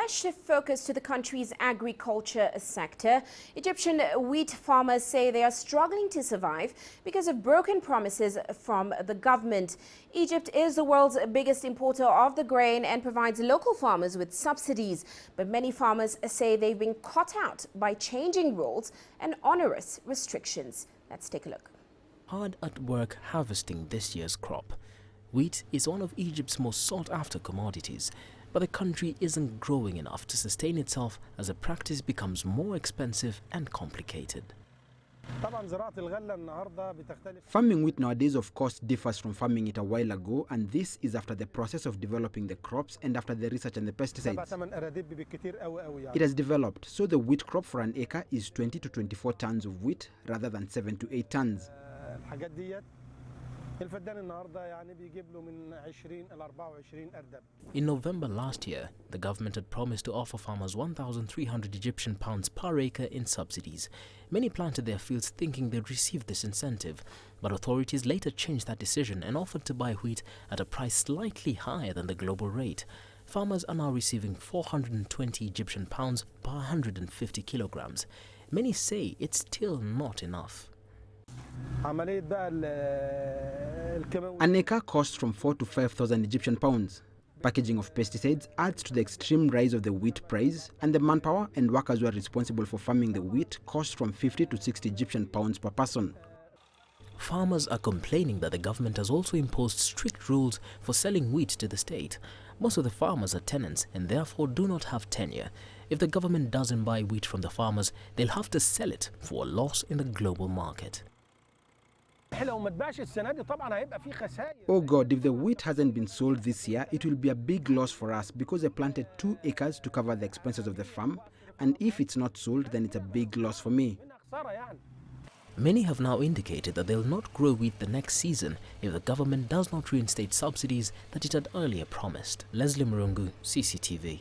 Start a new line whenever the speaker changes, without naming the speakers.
Let's shift focus to the country's agriculture sector. Egyptian wheat farmers say they are struggling to survive because of broken promises from the government. Egypt is the world's biggest importer of the grain and provides local farmers with subsidies. But many farmers say they've been caught out by changing rules and onerous restrictions. Let's take a look.
Hard at work harvesting this year's crop. Wheat is one of Egypt's most sought-after commodities, but the country isn't growing enough to sustain itself as the practice becomes more expensive and complicated.
Farming wheat nowadays, of course, differs from farming it a while ago, and this is after the process of developing the crops and after the research and the pesticides. It has developed, so the wheat crop for an acre is 20 to 24 tons of wheat rather than 7 to 8 tons.
In November last year, the government had promised to offer farmers 1,300 Egyptian pounds per acre in subsidies. Many planted their fields thinking they'd receive this incentive, but authorities later changed that decision and offered to buy wheat at a price slightly higher than the global rate. Farmers are now receiving 420 Egyptian pounds per 150 kilograms. Many say it's still not enough.
An acre costs from 4 to 5,000 Egyptian pounds. Packaging of pesticides adds to the extreme rise of the wheat price, and the manpower and workers who are responsible for farming the wheat cost from 50 to 60 Egyptian pounds per person.
Farmers are complaining that the government has also imposed strict rules for selling wheat to the state. Most of the farmers are tenants and therefore do not have tenure. If the government doesn't buy wheat from the farmers, they'll have to sell it for a loss in the global market.
Oh God, if the wheat hasn't been sold this year, it will be a big loss for us because they planted 2 acres to cover the expenses of the farm, and if it's not sold, then it's a big loss for me.
Many have now indicated that they'll not grow wheat the next season if the government does not reinstate subsidies that it had earlier promised. Leslie Murungu, CCTV.